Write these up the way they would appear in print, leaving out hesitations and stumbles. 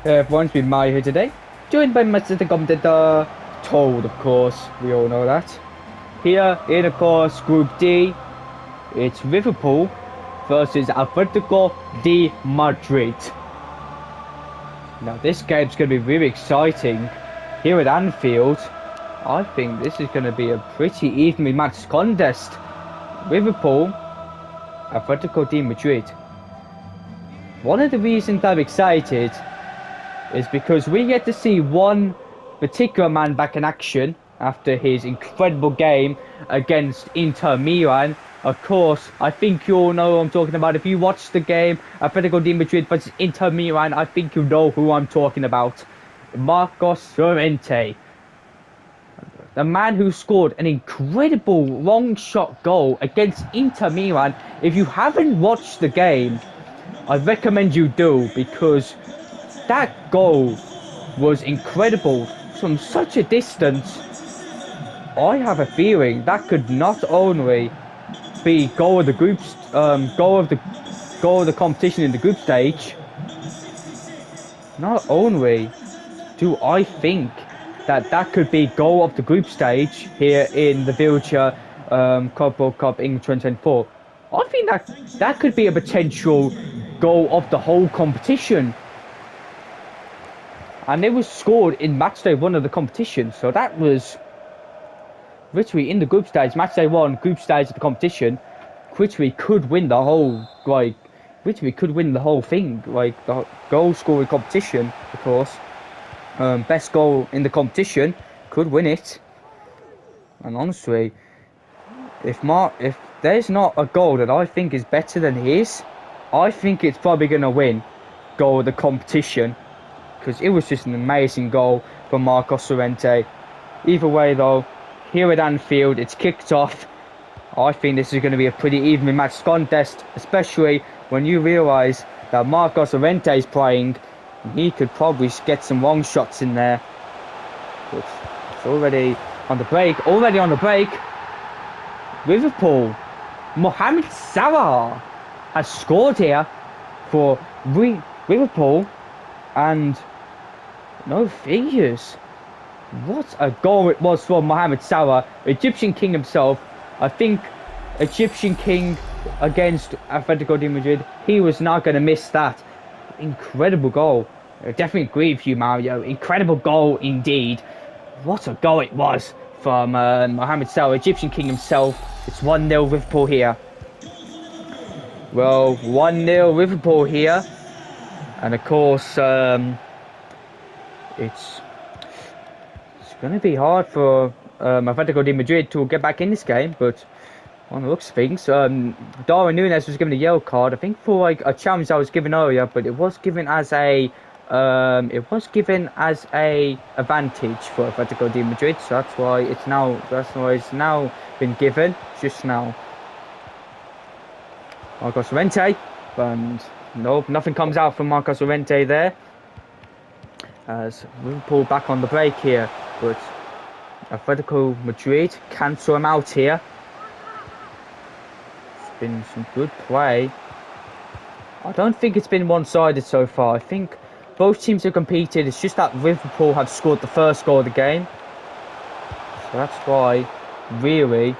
Everyone's been Mario here today, joined by Mr. Commentator Toad, of course, we all know that. Here in, of course, Group D, it's Liverpool versus Atlético de Madrid. Now this game's going to be really exciting. Here at Anfield, I think this is going to be a pretty evenly matched contest. Liverpool, Atlético de Madrid. One of the reasons I'm excited is because we get to see one particular man back in action after his incredible game against Inter Milan. Of course, I think you all know who I'm talking about. If you watched the game, Atlético de Madrid versus Inter Milan, I think you know who I'm talking about. Marcos Llorente. The man who scored an incredible long shot goal against Inter Milan. If you haven't watched the game, I recommend you do, because that goal was incredible from such a distance. I have a feeling that could not only be goal of the competition in the group stage. Not only do I think that could be goal of the group stage here in the VillagerClubWorldCupEngland 2024. I think that could be a potential goal of the whole competition. And it was scored in Matchday 1 of the competition. So that was literally in the group stage, Matchday 1, group stage of the competition, which we could win the whole, thing. Like, the goal scoring competition, of course. Best goal in the competition, could win it. And honestly, if there's not a goal that I think is better than his, I think it's probably going to win goal of the competition. Because it was just an amazing goal from Marcos Llorente. Either way though, here at Anfield, it's kicked off. I think this is going to be a pretty evenly matched contest, especially when you realise that Marcos Llorente is playing. He could probably get some long shots in there. But it's already on the break. Liverpool. Mohamed Salah has scored here for Liverpool. And no figures. What a goal it was from Mohamed Salah, Egyptian King himself. I think Egyptian King against Atlético de Madrid, he was not going to miss that. Incredible goal. I definitely agree with you, Mario. Incredible goal indeed. What a goal it was from Mohamed Salah, Egyptian King himself. It's 1-0 Liverpool here. Well, 1-0 Liverpool here. And of course, it's going to be hard for Atlético de Madrid to get back in this game. But on the looks of things, Darwin Núñez was given a yellow card. I think for like a challenge that was given earlier, but it was given as a advantage for Atlético de Madrid. So that's why it's now been given just now. Marcos Llorente, and nope, nothing comes out from Marcos Llorente there. As Liverpool back on the break here, but Atlético Madrid cancel him out here. It's been some good play. I don't think it's been one-sided so far. I think both teams have competed. It's just that Liverpool have scored the first goal of the game. So that's why, really,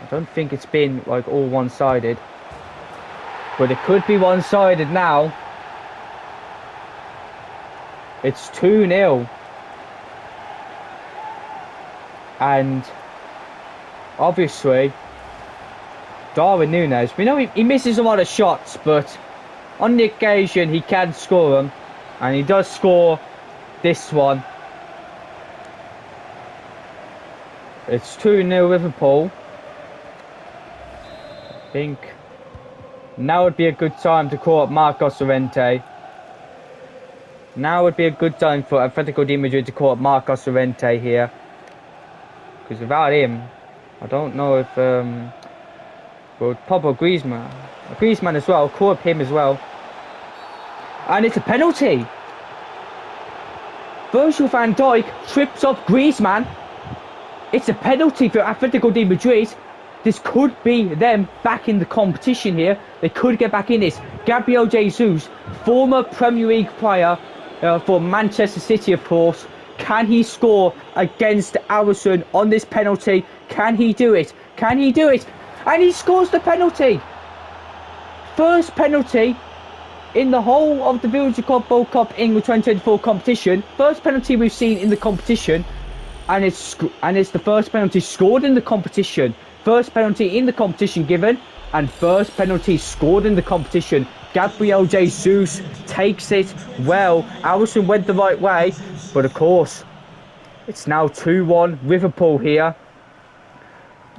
I don't think it's been like all one-sided. But it could be one-sided now. It's 2-0. And obviously, Darwin Núñez, we know he misses a lot of shots, but on the occasion he can score them. And he does score this one. It's 2-0 Liverpool. I think now would be a good time to call up Marcos Llorente. Now would be a good time for Atlético de Madrid to call up Marcos Llorente here. Because without him, I don't know if well, Pablo Griezmann as well, call up him as well. And it's a penalty. Virgil van Dijk trips up Griezmann. It's a penalty for Atlético de Madrid. This could be them back in the competition here. They could get back in this. Gabriel Jesus, former Premier League player for Manchester City, of course. Can he score against Alisson on this penalty? Can he do it? Can he do it? And he scores the penalty. First penalty in the whole of the Villager Club World Cup England 2024 competition. First penalty we've seen in the competition. And it's the first penalty scored in the competition. First penalty in the competition given. And first penalty scored in the competition. Gabriel Jesus takes it well. Alisson went the right way. But of course, it's now 2-1 Liverpool here.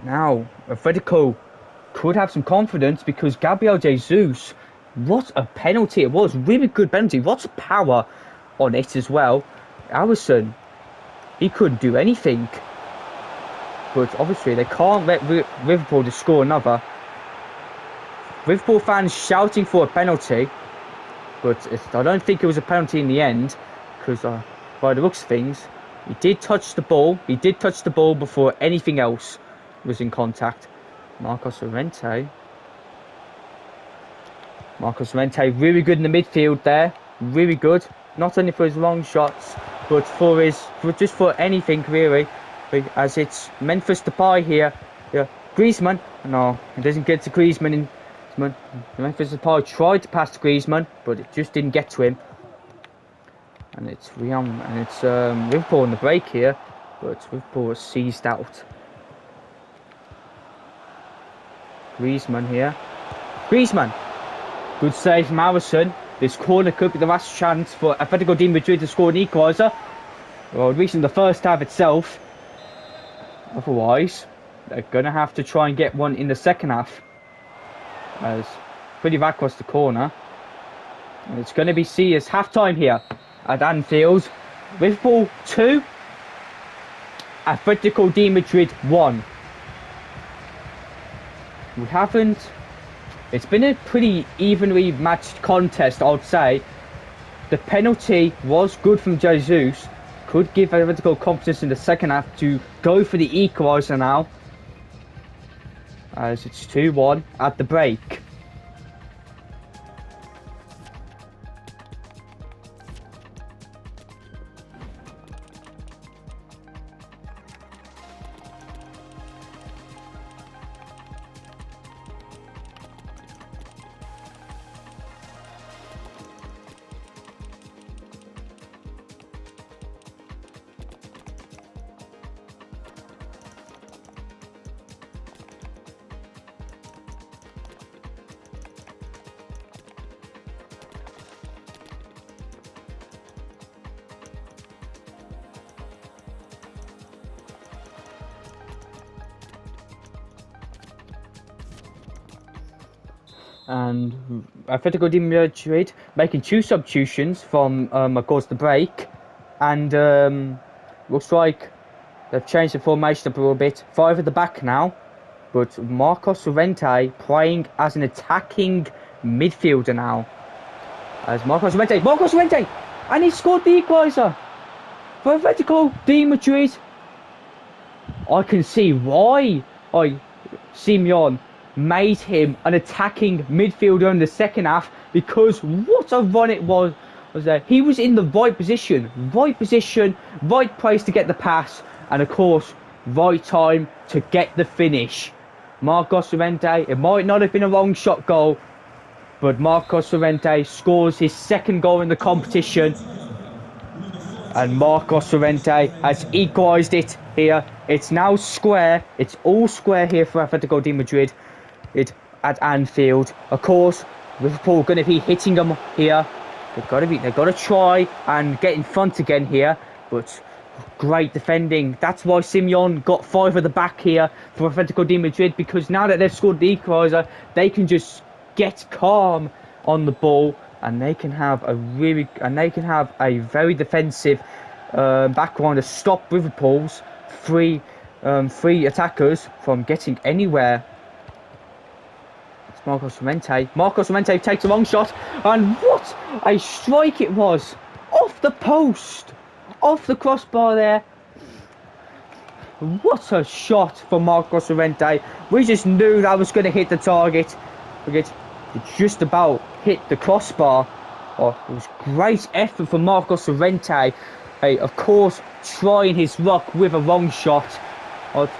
Now, Atlético could have some confidence because Gabriel Jesus, what a penalty it was. Really good penalty. Lots of power on it as well. Alisson, he couldn't do anything. But obviously, they can't let Liverpool to score another. Liverpool fans shouting for a penalty. But I don't think it was a penalty in the end. Because by the looks of things, he did touch the ball. He did touch the ball before anything else was in contact. Marcos Llorente really good in the midfield there. Really good. Not only for his long shots, but for anything really. As it's Memphis Depay here. Yeah, Griezmann. No, it doesn't get to Griezmann. Memphis Depay tried to pass to Griezmann, but it just didn't get to him. And it's Liverpool on the break here, but Liverpool was seized out. Griezmann here. Griezmann. Good save from Alisson. This corner could be the last chance for Atlético de Madrid to score an equaliser. Well, at least in the first half itself. Otherwise, they're going to have to try and get one in the second half. As pretty back across the corner. And it's going to be seen as half-time here at Anfield. Liverpool 2. Atlético de Madrid 1. It's been a pretty evenly matched contest, I would say. The penalty was good from Jesus. Could give Atlético confidence in the second half to go for the equaliser now. As it's 2-1 at the break. And Atlético de Madrid making 2 substitutions from, of course, the break. And looks like they've changed the formation up a little bit. 5 at the back now. But Marcos Llorente playing as an attacking midfielder now. As Marcos Llorente! And he scored the equaliser for Atlético de Madrid. I can see why Simeone made him an attacking midfielder in the second half, because what a run it was there. He was in the right position, right place to get the pass, and of course, right time to get the finish. Marcos Llorente, it might not have been a long shot goal, but Marcos Llorente scores his second goal in the competition. And Marcos Llorente has equalised it here. It's now square. It's all square here for Atlético de Madrid. At Anfield. Of course, Liverpool going to be hitting them here. They've got to try and get in front again here. But great defending. That's why Simeone got 5 at the back here for Atlético de Madrid, because now that they've scored the equaliser, they can just get calm on the ball, and they can have a very defensive background to stop Liverpool's three attackers from getting anywhere. It's Marcos Llorente takes a long shot, and what a strike it was! Off the post! Off the crossbar there. What a shot from Marcos Llorente. We just knew that was going to hit the target. It just about hit the crossbar. Oh, it was great effort from Marcos Llorente. Hey, of course, trying his luck with a wrong shot. Oh,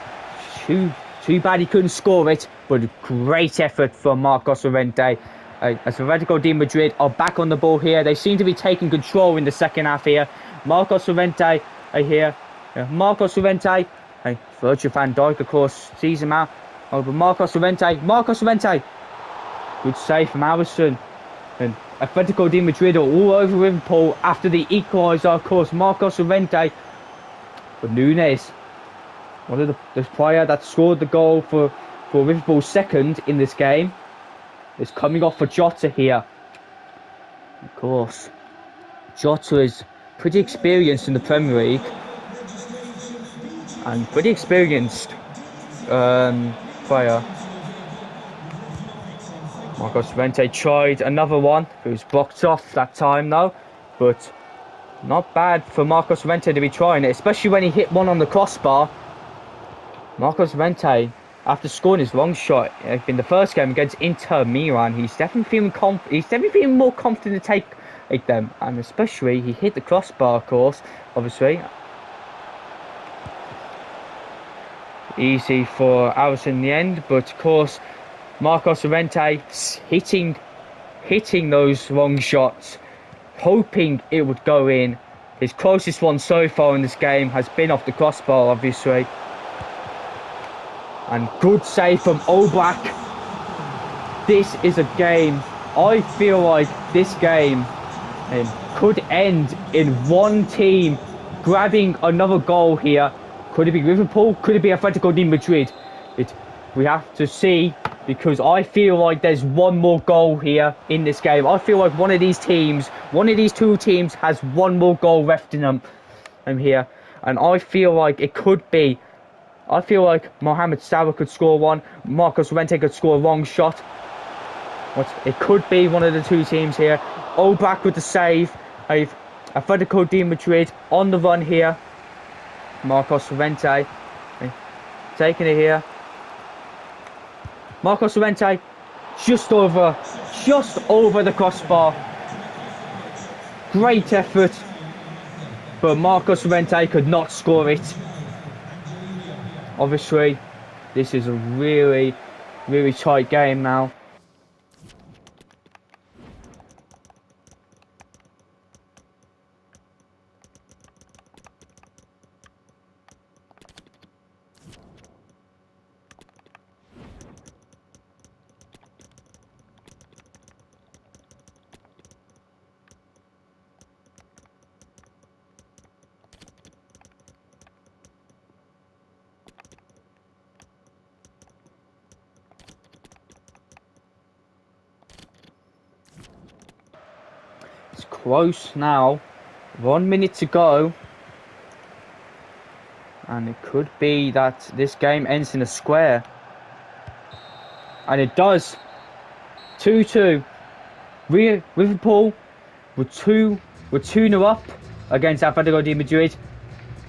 too bad he couldn't score it, but great effort from Marcos Llorente. As Atletico de Madrid are back on the ball here. They seem to be taking control in the second half here. Marcos Llorente here. Marcos Llorente. Hey, Virgil van Dijk, of course, sees him out. Oh, but Marcos Llorente. Good save from Alisson. And Atlético de Madrid are all over Liverpool after the equaliser, of course. Marcos Llorente. But Nunes, one of the player that scored the goal for Liverpool's second in this game, is coming off for Jota here. Of course, Jota is pretty experienced in the Premier League. And pretty experienced player. Marcos Llorente tried another one. It was blocked off that time though. But not bad for Marcos Llorente to be trying it, especially when he hit one on the crossbar. Marcos Llorente, after scoring his long shot in the first game against Inter Milan, he's definitely feeling more confident to take them. And especially he hit the crossbar, of course, obviously. Easy for Alisson in the end, but of course Marcos Llorente hitting those long shots, hoping it would go in. His closest one so far in this game has been off the crossbar, obviously. And good save from Oblak. This is a game, I feel like this game could end in one team grabbing another goal here. Could it be Liverpool? Could it be Atlético de Madrid? We have to see, because I feel like there's one more goal here in this game. I feel like one of these two teams has one more goal left in them here. And I feel like it could be. I feel like Mohamed Salah could score one. Marcos Llorente could score a long shot. It could be one of the two teams here. Oblak with the save. Atlético de Madrid on the run here. Marcos Llorente taking it here. Marcos Llorente just over the crossbar. Great effort, but Marcos Llorente could not score it. Obviously, this is a really, really tight game now. It's close now. 1 minute to go. And it could be that this game ends in a square. And it does. 2-2. Liverpool were 2-0 up against Atlético de Madrid.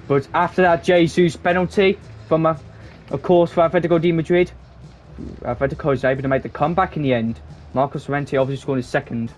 But after that Jesus penalty from, of course, for Atlético de Madrid, Atlético is able to make the comeback in the end. Marcos Llorente obviously scored his second.